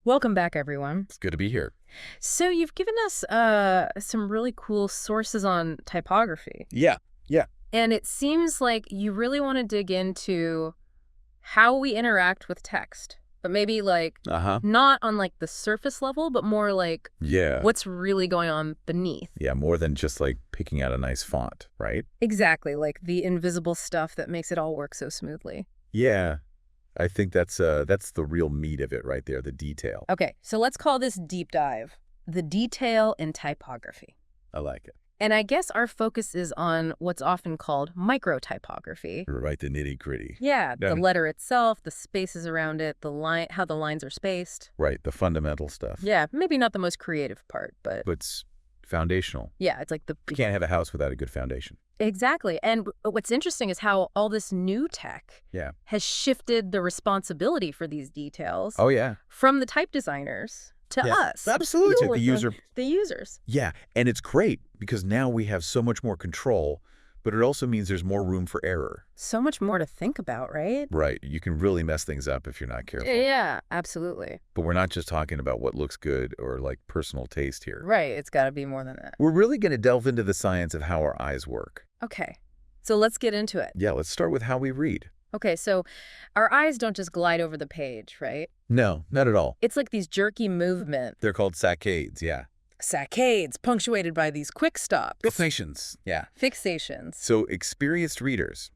Welcome back, everyone. It's good to be here. So you've given us some really cool sources on typography, Yeah, yeah. and it seems like you really want to dig into how we interact with text, but maybe like Uh-huh. not on like the surface level, but more like Yeah. what's really going on beneath. Yeah, more than just like picking out a nice font, right? Exactly, like the invisible stuff that makes it all work so smoothly. Yeah. I think that's the real meat of it right there, the detail. Okay, so let's call this deep dive, the detail in typography. I like it. And I guess our focus is on what's often called micro-typography. Right, the nitty-gritty. Yeah, the And- letter itself, the spaces around it, the line, how the lines are spaced. Right, the fundamental stuff. Yeah, maybe not the most creative part, but But it's foundational. yeah, it's like You can't have a house without a good foundation. Exactly. And what's interesting is how all this new tech Yeah. has shifted the responsibility for these details Oh, yeah. from the type designers to Yeah, us. absolutely. People To the with user. The users. Yeah, and it's great because now we have so much more control, but it also means there's more room for error. So much more to think about, right? Right, you can really mess things up if you're not careful. Yeah, absolutely. But we're not just talking about what looks good or like personal taste here. Right. It's got to be more than that. We're really going to delve into the science of how our eyes work. Okay. So let's get into it. Yeah, let's start with how we read. Okay, so our eyes don't just glide over the page, right? No, not at all. It's like these jerky movement, They're called saccades, yeah. saccades, punctuated by these quick stops. Fixations, yeah. Fixations. So experienced readers,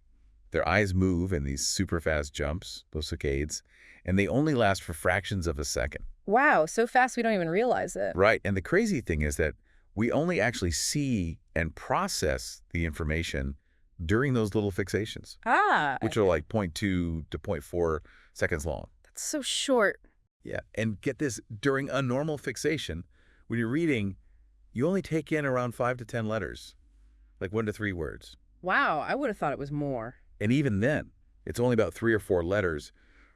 their eyes move in these super fast jumps, those saccades, and they only last for fractions of a second. Wow, so fast we don't even realize it. Right, and the crazy thing is that we only actually see and process the information during those little fixations, Ah, which are like 0.2 to 0.4 seconds long. that's so short. Yeah, and get this, during a normal fixation, when you're reading, you only take in around 5 to 10 letters, like 1 to 3 words. Wow, I would have thought it was more. And even then, it's only about 3 or 4 letters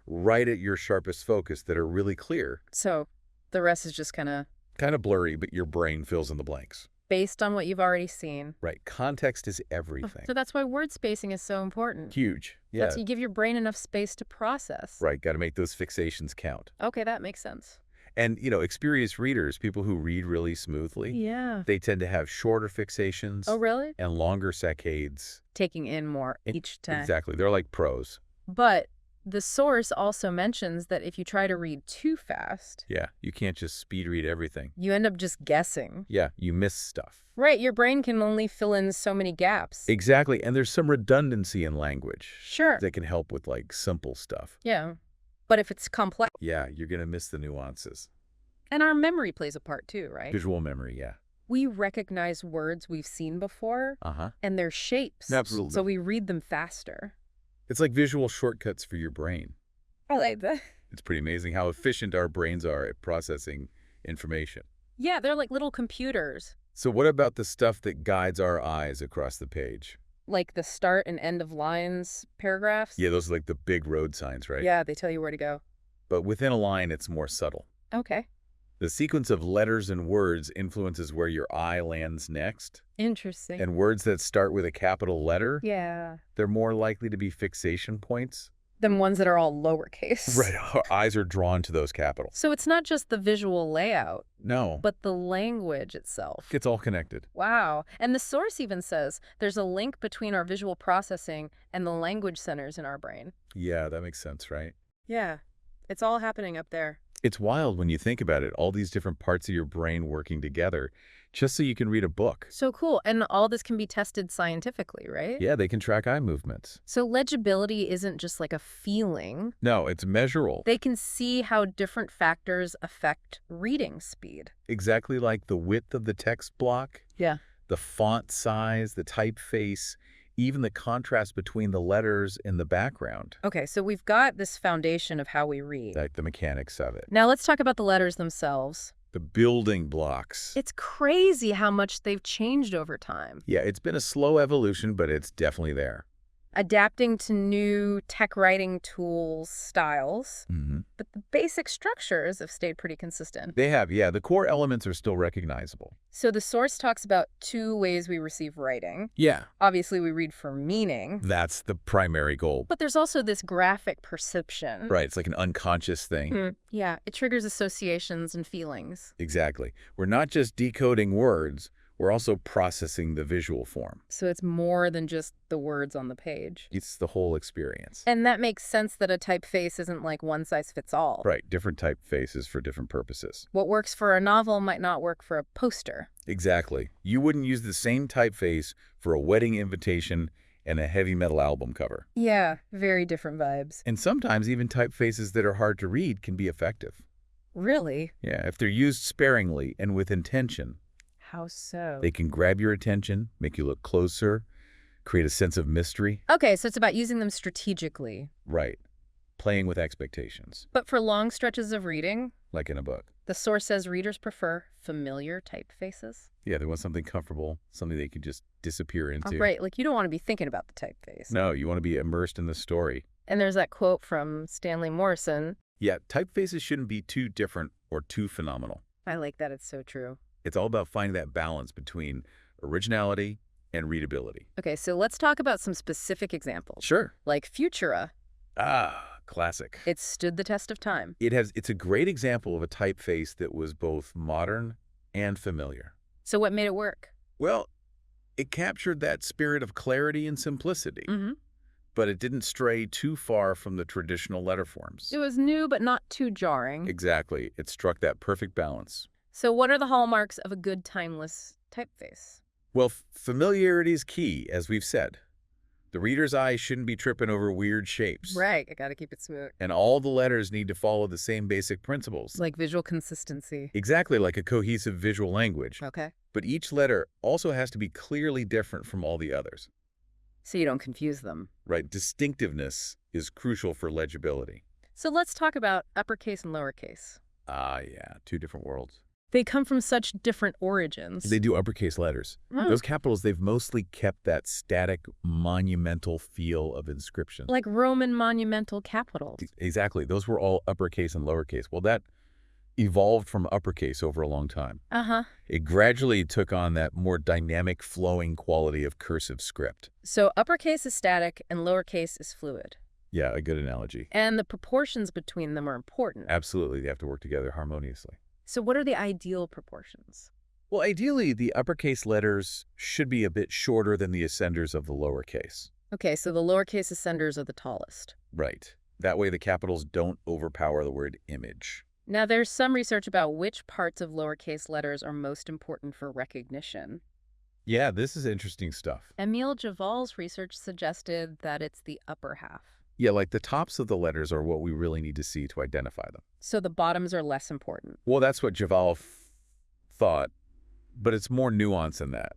right at your sharpest focus that are really clear. So the rest is just kind of Kind of blurry, but your brain fills in the blanks. based on what you've already seen. Right, context is Oh, everything. so that's why word spacing is so important. Huge, yeah. That's you give your brain enough space to process. Right, got to make those fixations count. Okay, that makes sense. And, experienced readers, people who read really smoothly, Yeah. they tend to have shorter fixations Oh, really? and longer saccades. Taking in more each time. Exactly, they're like pros. But the source also mentions that if you try to read too fast, Yeah, you can't just speed read everything. you end up just guessing. Yeah, you miss stuff. Right, your brain can only fill in so many gaps. Exactly, and there's some redundancy in language Sure. that can help with like simple stuff. Yeah. But if it's complex, Yeah, you're going to miss the nuances. and our memory plays a part too, right? Visual memory, yeah. We recognize words we've seen before Uh-huh. and their shapes. Absolutely. So we read them faster. It's like visual shortcuts for your brain. I like that. It's pretty amazing how efficient our brains are at processing information. Yeah, they're like little computers. So what about the stuff that guides our eyes across the page? Like the start and end of lines paragraphs. Yeah, those are like the big road signs, right? Yeah, they tell you where to go. But within a line, it's more subtle. Okay. The sequence of letters and words influences where your eye lands next. Interesting. And words that start with a capital letter, Yeah. they're more likely to be fixation points. Them ones that are all lowercase. Right, our eyes are drawn to those capitals. So it's not just the visual layout, No, but the language itself. it's all connected. Wow. And the source even says there's a link between our visual processing and the language centers in our brain. Yeah, that makes sense, right? Yeah. It's all happening up there. It's wild when you think about it, all these different parts of your brain working together just so you can read a book. So cool. And all this can be tested scientifically, right? Yeah, they can track eye movements. So legibility isn't just like a feeling. No, it's measurable. They can see how different factors affect reading speed. Exactly like the width of the text block, Yeah. the font size, the typeface, even the contrast between the letters in the background, Okay, so we've got this foundation of how we read. like the mechanics of it. Now let's talk about the letters themselves. The building blocks. It's crazy how much they've changed over time. Yeah, it's been a slow evolution, but it's definitely there. adapting to new tech writing tools, styles, Mm-hmm. but the basic structures have stayed pretty consistent. They have, yeah. The core elements are still recognizable. So the source talks about two ways we receive writing. Yeah. Obviously, we read for meaning. That's the primary goal. But there's also this graphic perception. Right, it's like an unconscious thing. Yeah, it triggers associations and feelings. Exactly. We're not just decoding words, we're also processing the visual form. So it's more than just the words on the page. It's the whole experience. And that makes sense that a typeface isn't like one size fits all. Right, different typefaces for different purposes. What works for a novel might not work for a poster. Exactly. You wouldn't use the same typeface for a wedding invitation and a heavy metal album cover. Yeah, very different vibes. And sometimes even typefaces that are hard to read can be effective. Really? Yeah, if they're used sparingly and with intention. How so? They can grab your attention, make you look closer, create a sense of mystery. Okay, so it's about using them strategically. Right. Playing with expectations, But for long stretches of reading, like in a book. the source says readers prefer familiar typefaces. Yeah, they want something comfortable, something they can just disappear into. Oh, right, like you don't want to be thinking about the typeface. No, you want to be immersed in the story. And there's that quote from Stanley Morrison. Yeah, typefaces shouldn't be too different or too phenomenal. I like that, it's so true. It's all about finding that balance between originality and readability. Okay, so let's talk about some specific examples. Sure. Like Futura. Ah, classic. It stood the test of time. It's a great example of a typeface that was both modern and familiar. So what made it work? Well, it captured that spirit of clarity and simplicity, but it didn't stray too far from the traditional letter forms. It was new, but not too jarring. Exactly. It struck that perfect balance. So what are the hallmarks of a good timeless typeface? Well, familiarity is key, as we've said. The reader's eye shouldn't be tripping over weird shapes. Right, I gotta keep it smooth. And all the letters need to follow the same basic principles. Like visual consistency. Exactly like a cohesive visual language. Okay. But each letter also has to be clearly different from all the others. So you don't confuse them. Right? Distinctiveness is crucial for legibility. So let's talk about uppercase and lowercase. Ah, yeah. Two different worlds. They come from such different origins. They do uppercase letters. Those capitals, they've mostly kept that static, monumental feel of inscription. Like Roman monumental capitals. Exactly. Those were all uppercase and lowercase. Well, that evolved from uppercase over a long time. Uh-huh. It gradually took on that more dynamic, flowing quality of cursive script. So uppercase is static and lowercase is fluid. Yeah, a good analogy. And the proportions between them are important. Absolutely. They have to work together harmoniously. So what are the ideal proportions? Well, ideally, the uppercase letters should be a bit shorter than the ascenders of the lowercase. Okay, so the lowercase ascenders are the tallest. Right. That way the capitals don't overpower the word image. Now, there's some research about which parts of lowercase letters are most important for recognition. Yeah, this is interesting stuff. Emile Javal's research suggested that it's the upper half. Yeah, like the tops of the letters are what we really need to see to identify them. So the bottoms are less important. Well, that's what Javal thought, but it's more nuanced than that.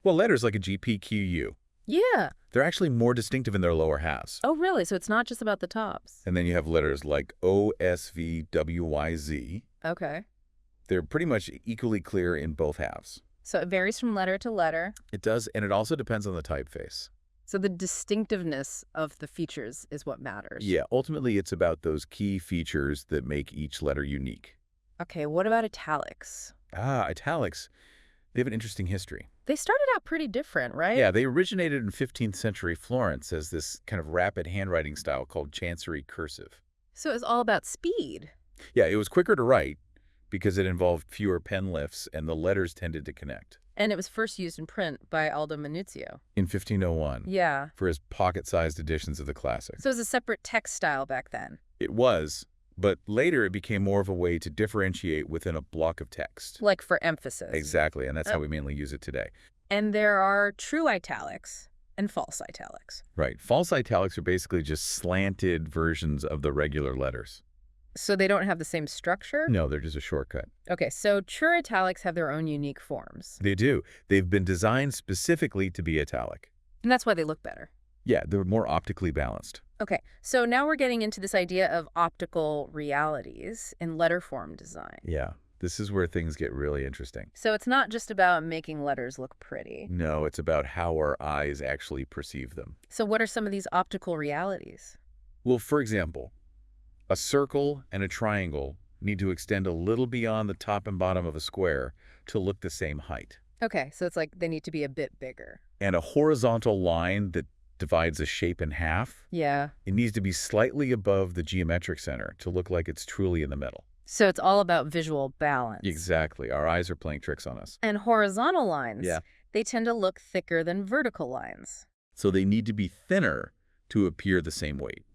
Well, letters like a GPQU, Yeah. they're actually more distinctive in their lower halves. Oh, really? So it's not just about the tops. And then you have letters like OSVWYZ. Okay. They're pretty much equally clear in both halves. So it varies from letter to letter. It does, and it also depends on the typeface. So the distinctiveness of the features is what matters. Yeah, ultimately it's about those key features that make each letter unique. Okay, what about italics? Ah, italics. They have an interesting history. They started out pretty different, right? Yeah, they originated in 15th century Florence as this kind of rapid handwriting style called chancery cursive. So it was all about speed. Yeah, it was quicker to write because it involved fewer pen lifts and the letters tended to connect. And it was first used in print by Aldo Manuzio. In 1501. Yeah. For his pocket-sized editions of the classics. So it was a separate text style back then. It was, but later it became more of a way to differentiate within a block of text. Like for emphasis. Exactly, and that's how we mainly use it today. And there are true italics and false italics. Right. False italics are basically just slanted versions of the regular letters. So they don't have the same structure? No, they're just a shortcut. Okay, so true italics have their own unique forms. They do. They've been designed specifically to be italic. And that's why they look better. Yeah, they're more optically balanced. Okay, so now we're getting into this idea of optical realities in letter form design. Yeah. This is where things get really interesting. So it's not just about making letters look pretty. No, it's about how our eyes actually perceive them. So what are some of these optical realities? Well, for example, a circle and a triangle need to extend a little beyond the top and bottom of a square to look the same height. Okay, so it's like they need to be a bit bigger. And a horizontal line that divides a shape in half, Yeah. it needs to be slightly above the geometric center to look like it's truly in the middle. So it's all about visual balance. Exactly. Our eyes are playing tricks on us. And horizontal lines, Yeah. they tend to look thicker than vertical lines. So they need to be thinner to appear the same weight.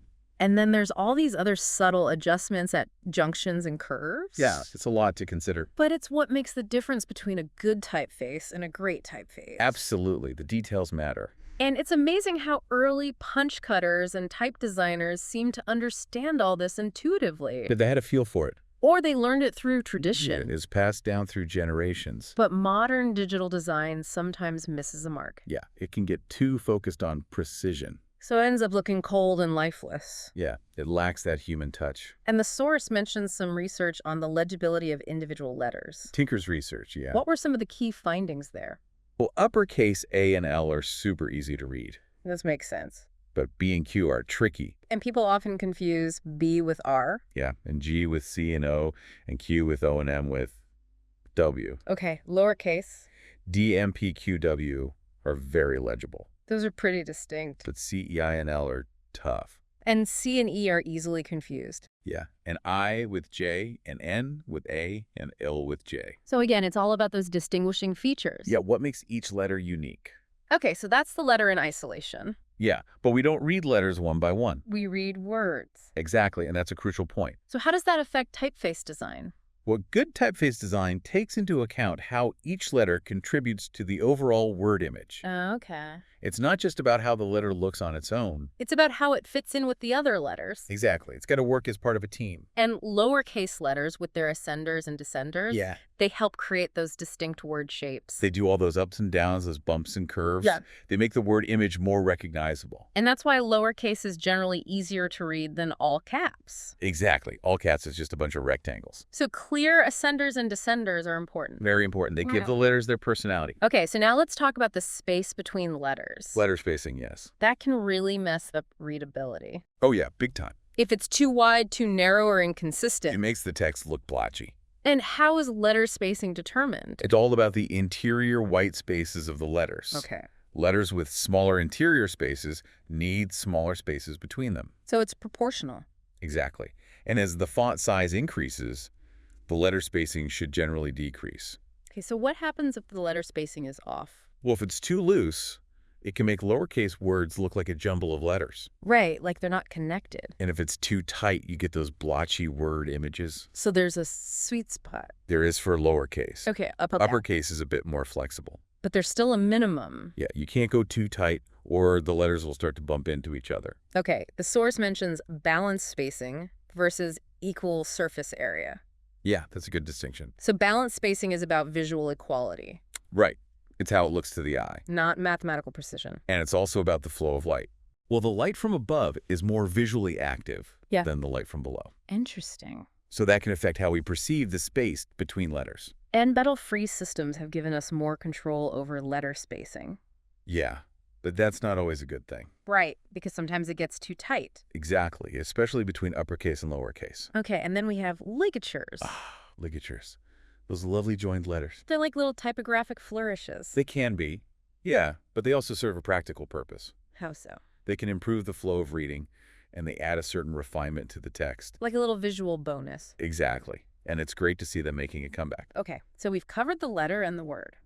And then there's all these other subtle adjustments at junctions and curves. Yeah, it's a lot to consider. But it's what makes the difference between a good typeface and a great typeface. Absolutely. The details matter. And it's amazing how early punch cutters and type designers seem to understand all this intuitively. But they had a feel for it. Or they learned it through Yeah, tradition. it is passed down through generations. But modern digital design sometimes misses the mark. Yeah, it can get too focused on precision. So it ends up looking cold and lifeless. Yeah, it lacks that human touch. And the source mentions some research on the legibility of individual letters. Tinker's research, yeah. What were some of the key findings there? Well, uppercase A and L are super easy to read, This makes sense. but B and Q are tricky. And people often confuse B with R. Yeah, and G with C and O, and Q with O and M with W. Okay, lowercase. D, M, P, Q, W are very legible, Those are pretty distinct. but C, E, I, and L are tough. And C and E are easily confused. Yeah, and I with J, and N with A, and L with J. So again, it's all about those distinguishing features. Yeah, what makes each letter unique? Okay, so that's the letter in isolation. Yeah, but we don't read letters one by one. We read words. Exactly, and that's a crucial point. So how does that affect typeface design? Well, good typeface design takes into account how each letter contributes to the overall word image. Okay. It's not just about how the letter looks on its own. It's about how it fits in with the other letters. Exactly. It's got to work as part of a team. And lowercase letters with their ascenders and descenders, they help create those distinct word shapes. They do all those ups and downs, those bumps and curves. Yeah. They make the word image more recognizable. And that's why lowercase is generally easier to read than all caps. Exactly. All caps is just a bunch of rectangles. So clear ascenders and descenders are important. Very important. They give the letters their personality. Okay, so now let's talk about the space between letters. Letter spacing, yes. That can really mess up readability. Oh yeah, big time. If it's too wide, too narrow, or It inconsistent. makes the text look blotchy. And how is letter spacing determined? It's all about the interior white spaces of the letters. Okay. Letters with smaller interior spaces need smaller spaces between them. So it's proportional. Exactly. And as the font size increases, the letter spacing should generally decrease. Okay, so what happens if the letter spacing is off? Well, if it's too loose, it can make lowercase words look like a jumble of letters. Right, like they're not connected. And if it's too tight, you get those blotchy word images. So there's a sweet spot. There is for lowercase. Okay, up. Uppercase is a bit more flexible. But there's still a minimum. Yeah, you can't go too tight or the letters will start to bump into each other. Okay, the source mentions balanced spacing versus equal surface area. Yeah, that's a good distinction. So balanced spacing is about visual equality, Right. It's how it looks to the eye. not mathematical precision. And it's also about the flow of light. Well, the light from above is more visually active than the light from below. Interesting. So that can affect how we perceive the space between letters. And metal-free systems have given us more control over letter spacing. Yeah, but that's not always a good thing. Right, because sometimes it gets too tight. Exactly, especially between uppercase and lowercase. Okay, and then we have ligatures. Ligatures. Those lovely joined letters. They're like little typographic flourishes. They can be. Yeah, but they also serve a practical purpose. How so? They can improve the flow of reading, and they add a certain refinement to the text. Like a little visual bonus. Exactly. And it's great to see them making a comeback. Okay, so we've covered the letter and the word.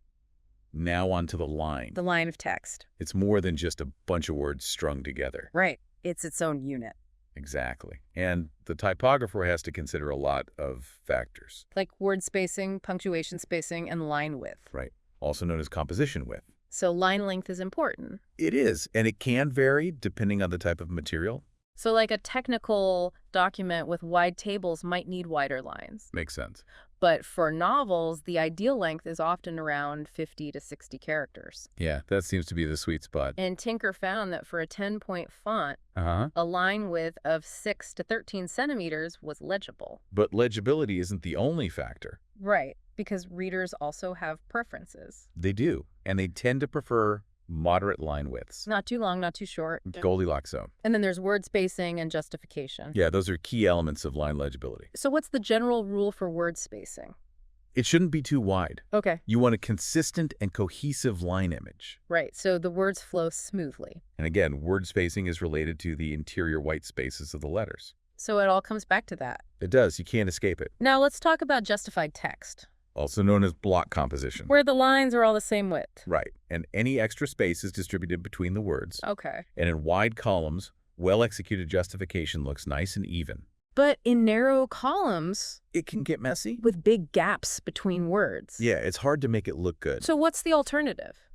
Now on to the line. The line of text. It's more than just a bunch of words strung together. Right. It's its own unit. Exactly. And the typographer has to consider a lot of factors. Like word spacing, punctuation spacing, and line width. Right. Also known as composition width. So line length is important. It is, and it can vary depending on the type of material. So like a technical document with wide tables might need wider lines. Makes sense. But for novels, the ideal length is often around 50 to 60 characters. Yeah, that seems to be the sweet spot. And Tinker found that for a 10-point font, Uh-huh. a line width of 6 to 13 centimeters was legible. But legibility isn't the only factor. Right, because readers also have preferences. They do, and they tend to prefer moderate line widths. Not too long, not too short. Goldilocks zone. And then there's word spacing and justification. Yeah, those are key elements of line legibility. So what's the general rule for word spacing? It shouldn't be too wide. Okay. You want a consistent and cohesive line image. Right, so the words flow smoothly. And again, word spacing is related to the interior white spaces of the letters. So it all comes back to that. It does. You can't escape it. Now let's talk about justified text, Also known as block composition. where the lines are all the same width. Right. And any extra space is distributed between the words. Okay. And in wide columns, well-executed justification looks nice and even. But in narrow columns, It can get messy. with big gaps between words. Yeah, it's hard to make it look good. So what's the alternative?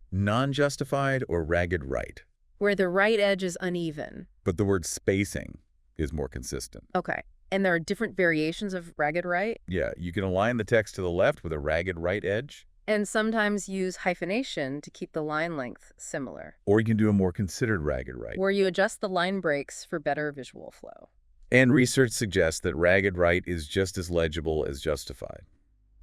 Non-justified or ragged right. Where the right edge is uneven. But the word spacing is more consistent. Okay. And there are different variations of ragged right, Yeah, you can align the text to the left with a ragged right edge, and sometimes use hyphenation to keep the line length similar, or you can do a more considered ragged right. where you adjust the line breaks for better visual flow. And research suggests that ragged right is just as legible as justified.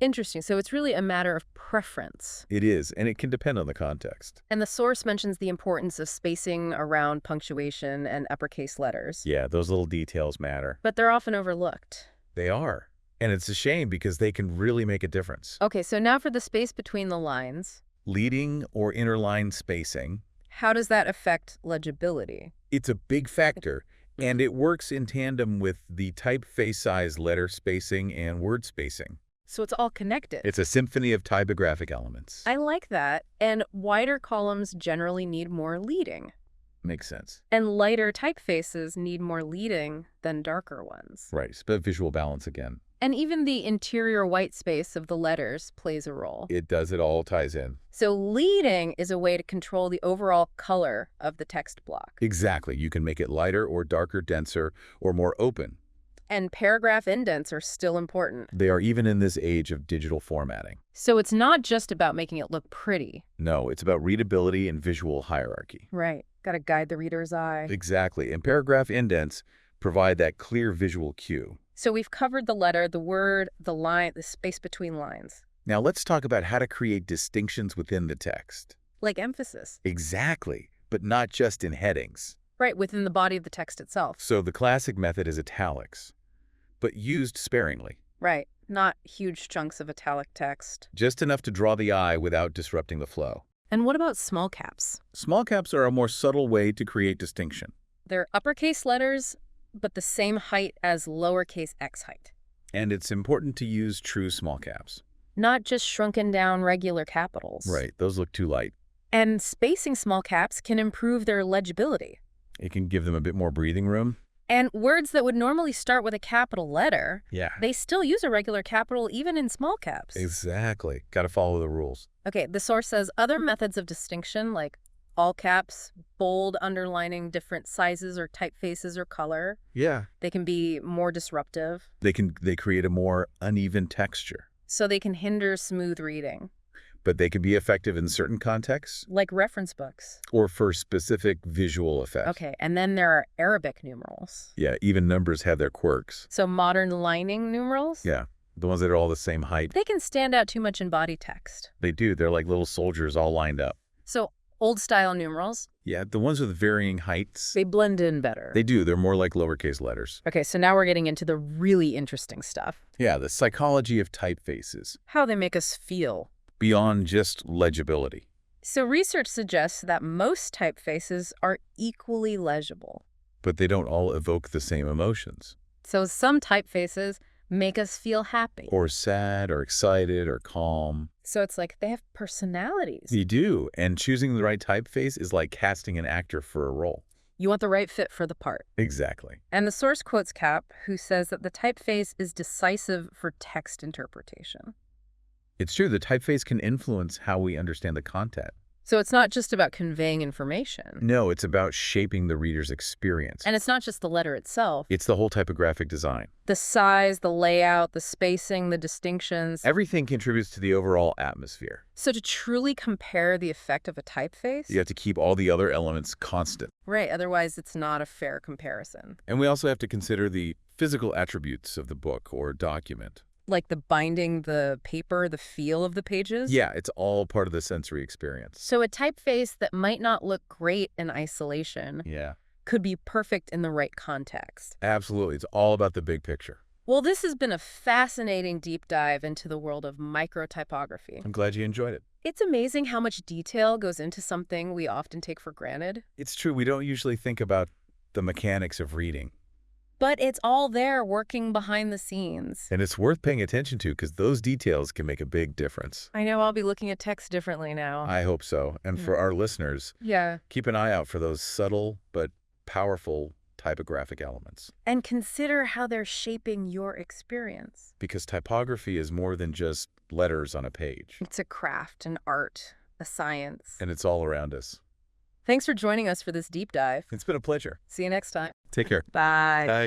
Interesting. So it's really a matter of preference. It is, and it can depend on the context. And the source mentions the importance of spacing around punctuation and uppercase letters. Yeah, those little details matter. But they're often overlooked. They are. And it's a shame because they can really make a difference. Okay, so now for the space between the lines. Leading or interline spacing, How does that affect legibility? it's a big factor, and it works in tandem with the typeface size letter spacing and word spacing. So it's all connected. It's a symphony of typographic elements. I like that. And wider columns generally need more leading. Makes sense. And lighter typefaces need more leading than darker ones. Right, it's about visual balance again. And even the interior white space of the letters plays a role. It all ties in. So leading is a way to control the overall color of the text block. Exactly. You can make it lighter or darker, denser, or more open. And paragraph indents are still important. They are even in this age of digital formatting. So it's not just about making it look pretty. No, it's about readability and visual hierarchy. Right. Got to guide the reader's eye. Exactly. And paragraph indents provide that clear visual cue. So we've covered the letter, the word, the line, the space between lines. Now let's talk about how to create distinctions within the text. Like emphasis. Exactly, but not just in headings. Right, within the body of the text itself. So the classic method is italics, but used sparingly. Right. Not huge chunks of italic text. Just enough to draw the eye without disrupting the flow. And what about small caps? Small caps are a more subtle way to create distinction. They're uppercase letters, but the same height as lowercase x height. And it's important to use true small caps. Not just shrunken down regular capitals. Right, those look too light. And spacing small caps can improve their legibility. It can give them a bit more breathing room. And words that would normally start with a capital letter, Yeah. they still use a regular capital even in small caps. Exactly. Got to follow the rules. Okay, the source says other methods of distinction like all caps, bold underlining different sizes or typefaces or color, Yeah. they can be more disruptive. They create a more uneven texture, So they can hinder smooth reading, but they can be effective in certain contexts like reference books. or for specific visual effects. Okay, and then there are Arabic numerals. Yeah, even numbers have their quirks. So modern lining numerals? Yeah, the ones that are all the same height. They can stand out too much in body text. They do. They're like little soldiers all lined up. So old style numerals, Yeah, the ones with varying heights. they blend in better. They do. They're more like lowercase letters. Okay, so now we're getting into the really interesting stuff. Yeah, the psychology of typefaces, How they make us feel. beyond just legibility. So research suggests that most typefaces are equally legible. But they don't all evoke the same emotions. So some typefaces make us feel happy. Or sad, or excited, or calm. So it's like they have personalities. They do, and choosing the right typeface is like casting an actor for a role. You want the right fit for the part. Exactly. And the source quotes Cap, who says that the typeface is decisive for text interpretation. It's true, the typeface can influence how we understand the content. So it's not just about conveying information. No, it's about shaping the reader's experience. And it's not just the letter itself. It's the whole typographic design. The size, the layout, the spacing, the distinctions. Everything contributes to the overall atmosphere. So to truly compare the effect of a typeface? You have to keep all the other elements constant. Right, otherwise it's not a fair comparison. And we also have to consider the physical attributes of the book or document. Like the binding, the paper, the feel of the pages? Yeah, it's all part of the sensory experience. So a typeface that might not look great in isolation Yeah, could be perfect in the right context. absolutely. It's all about the big picture. Well, this has been a fascinating deep dive into the world of microtypography. I'm glad you enjoyed it. It's amazing how much detail goes into something we often take for granted. It's true, we don't usually think about the mechanics of reading. But it's all there working behind the scenes. And it's worth paying attention to because those details can make a big difference. I know I'll be looking at text differently now. I hope so. And for our listeners, Yeah. keep an eye out for those subtle but powerful typographic elements. And consider how they're shaping your experience. Because typography is more than just letters on a page. It's a craft, an art, a science. And it's all around us. Thanks for joining us for this deep dive. It's been a pleasure. See you next time. Take care. Bye. Bye.